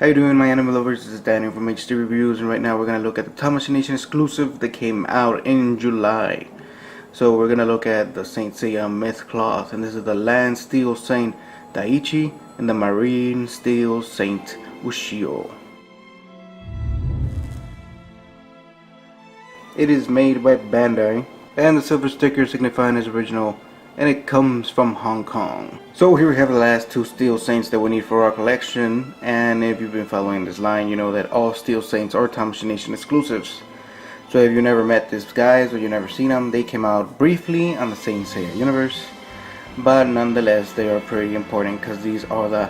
How you doing, my anime lovers? This is Daniel from HD Reviews, and right now we're gonna look at the Tamashii Nation exclusive that came out in July. So we're gonna look at the Saint Seiya Myth Cloth, and this is the Land Steel Saint Daichi and the Marine Steel Saint Ushio. It is made by Bandai, and the silver sticker signifying its original, and it comes from Hong Kong. So here we have the last two Steel Saints that we need for our collection, and if you've been following this line, you know that all Steel Saints are Tamashii Nation exclusives. So if you never met these guys or you never seen them, they came out briefly on the Saint Seiya universe, but nonetheless they are pretty important because these are the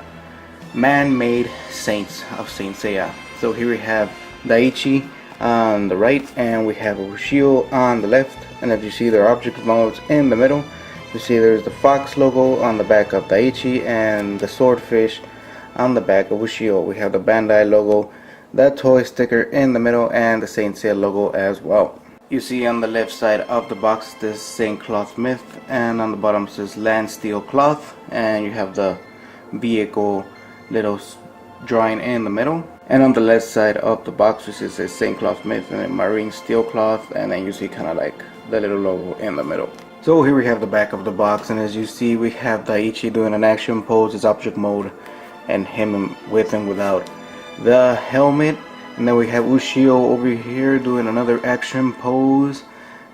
man-made saints of Saint Seiya. So here we have Daichi on the right, and we have Ushio on the left, and as you see, there are object modes in the middle. You see there's the fox logo on the back of Daichi and the swordfish on the back of Ushio. We have the Bandai logo, the toy sticker in the middle, and the Saint Seiya logo as well. You see on the left side of the box this Saint Cloth Myth, and on the bottom says Land Steel Cloth, and you have the vehicle little drawing in the middle. And on the left side of the box you see it says Saint Cloth Myth and then Marine Steel Cloth, and then you see kind of like the little logo in the middle. So here we have the back of the box, and as you see we have Daichi doing an action pose, his object mode, and him with and without the helmet. And then we have Ushio over here doing another action pose,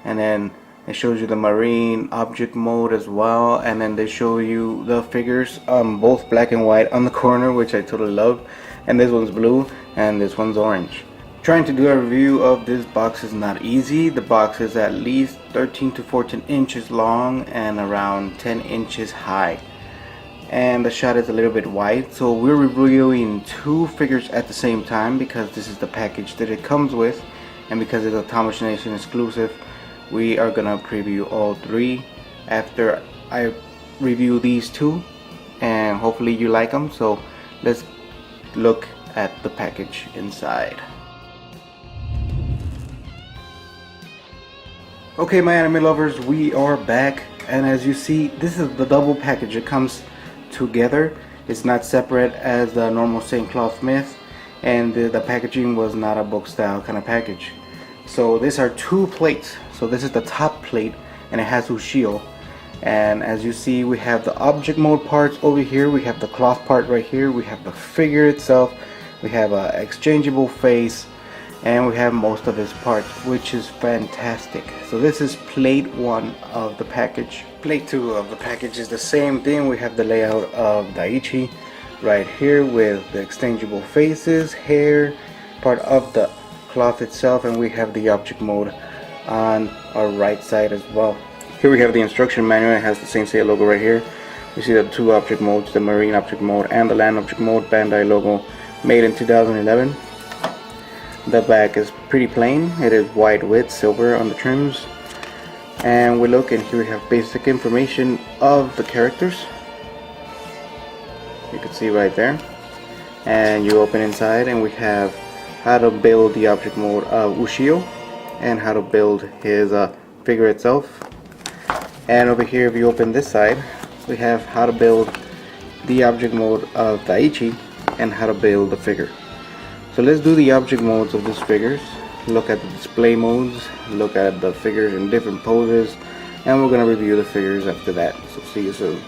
and then it shows you the marine object mode as well, and then they show you the figures both black and white on the corner, which I totally love, and this one's blue and this one's orange. Trying to do a review of this box is not easy. The box is at least 13 to 14 inches long and around 10 inches high, and the shot is a little bit wide, so we're reviewing two figures at the same time because this is the package that it comes with, and because it's a Tamashii Nation exclusive, we are gonna preview all three after I review these two, and hopefully you like them. So let's look at the package inside. Okay, my anime lovers, we are back, and as you see, this is the double package. It comes together. It's not separate as the normal Saint Cloth Myth, and the packaging was not a book style kind of package. So these are two plates. So this is the top plate, and it has Ushio, and as you see we have the object mode parts over here, we have the cloth part right here, we have the figure itself, we have a exchangeable face, and we have most of his parts, which is fantastic. So this is plate 1 of the package. Plate 2 of the package is the same thing. We have the layout of Daichi right here with the exchangeable faces, hair, part of the cloth itself, and we have the object mode on our right side as well. Here we have the instruction manual. It has the Saint Seiya logo right here. You see the two object modes, the marine object mode and the land object mode, Bandai logo, made in 2011. The back is pretty plain. It is white with silver on the trims, and we look, and here we have basic information of the characters. You can see right there, and you open inside and we have how to build the object mode of Ushio and how to build his figure itself. And over here, if you open this side, we have how to build the object mode of Daichi and how to build the figure. So let's do the object modes of these figures, look at the display modes, look at the figures in different poses, and we're going to review the figures after that. So see you soon.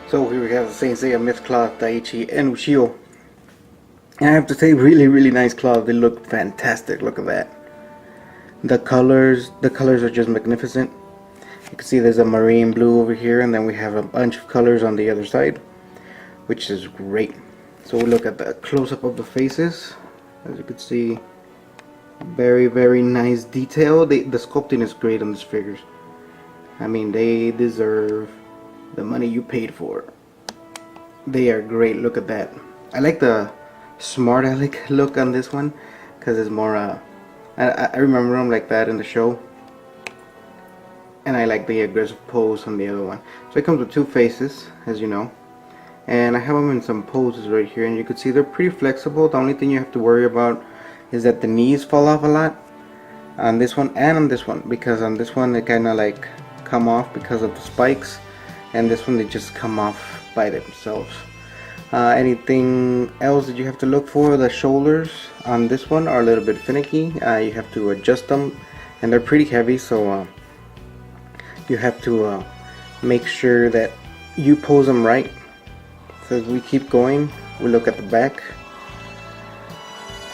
So here we have the Saint Seiya Myth Cloth, Daichi and Ushio. And I have to say, really nice cloth. They look fantastic. Look at that. The colors are just magnificent. You can see there's a marine blue over here, and then we have a bunch of colors on the other side, which is great. So we look at the close-up of the faces. As you can see, very nice detail. The sculpting is great on these figures. I mean, they deserve the money you paid for. They are great. Look at that. I like the smart aleck look on this one because it's more I remember him like that in the show, and I like the aggressive pose on the other one. So it comes with two faces, as you know, and I have them in some poses right here, and you can see they're pretty flexible. The only thing you have to worry about is that the knees fall off a lot on this one and on this one, because on this one they kind of like come off because of the spikes, and this one they just come off by themselves. Anything else that you have to look for? The shoulders on this one are a little bit finicky. You have to adjust them, and they're pretty heavy, so you have to make sure that you pose them right. So as we keep going, we look at the back.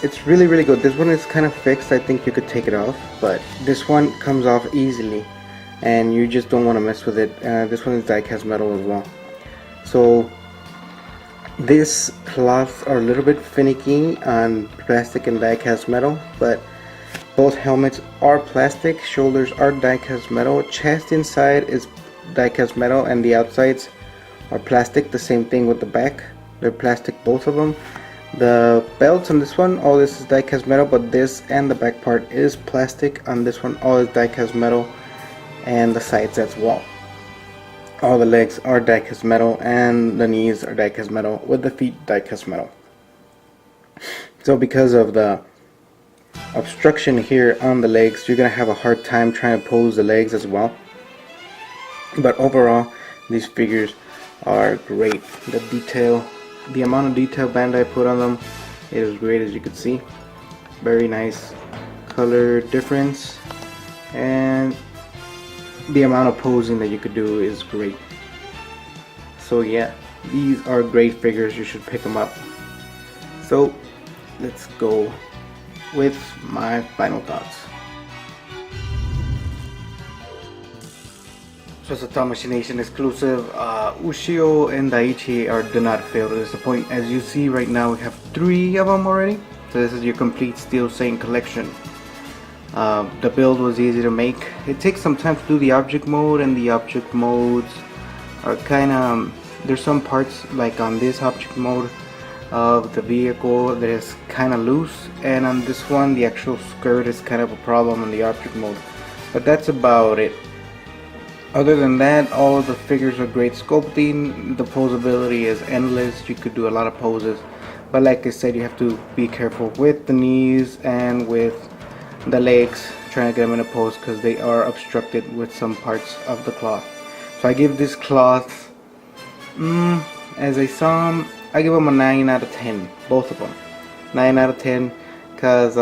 It's really good. This one is kind of fixed. I think you could take it off, but this one comes off easily, and you just don't want to mess with it. This one is die-cast metal as well. So these cloths are a little bit finicky on plastic and die-cast metal, but both helmets are plastic, shoulders are die-cast metal, chest inside is die-cast metal, and the outsides are plastic. The same thing with the back, they're plastic, both of them. The belts on this one, all this is die-cast metal, but this and the back part is plastic. On this one, all is die-cast metal, and the sides as well. All the legs are die-cast metal, and the knees are die-cast metal, with the feet die-cast metal. So because of the obstruction here on the legs, you're gonna have a hard time trying to pose the legs as well. But overall, these figures are great. The detail, the amount of detail Bandai put on them is great, as you can see. Very nice color difference, and the amount of posing that you could do is great. So yeah, these are great figures. You should pick them up. So let's go with my final thoughts. So it's a Thought Machination exclusive. Ushio and Daichi do not fail to disappoint. As you see right now, we have 3 of them already. So this is your complete Steel Saint collection. The build was easy to make. It takes some time to do the object mode, and the object modes are kind of, there's some parts like on this object mode of the vehicle that is kind of loose, and on this one the actual skirt is kind of a problem in the object mode, but that's about it. Other than that, all of the figures are great sculpting. The posability is endless. You could do a lot of poses, but like I said, you have to be careful with the knees and with the legs, trying to get them in a pose, because they are obstructed with some parts of the cloth. So I give this cloth, as I saw them, I give them a 9 out of 10, both of them. 9 out of 10, because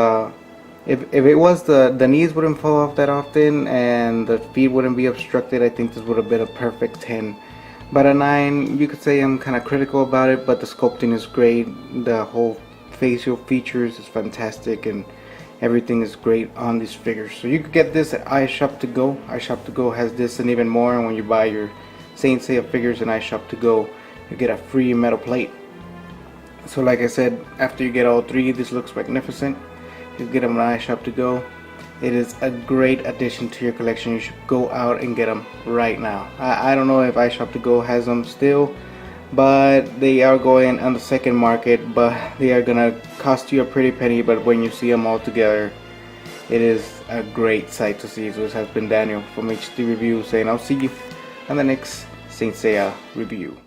if it was the knees wouldn't fall off that often and the feet wouldn't be obstructed, I think this would have been a perfect 10. But a 9, you could say I'm kind of critical about it, but the sculpting is great. The whole facial features is fantastic, and everything is great on these figures. So you could get this at iShop2Go. iShop2Go has this and even more, and when you buy your Saint Seiya figures in iShop2Go, you get a free metal plate. So like I said, after you get all 3, this looks magnificent. You get them on iShop2Go. It is a great addition to your collection. You should go out and get them right now. I don't know if iShop2Go has them still, but they are going on the second market, but they are gonna cost you a pretty penny. But when you see them all together, it is a great sight to see. So this has been Daniel from HD Review saying I'll see you on the next Saint Seiya review.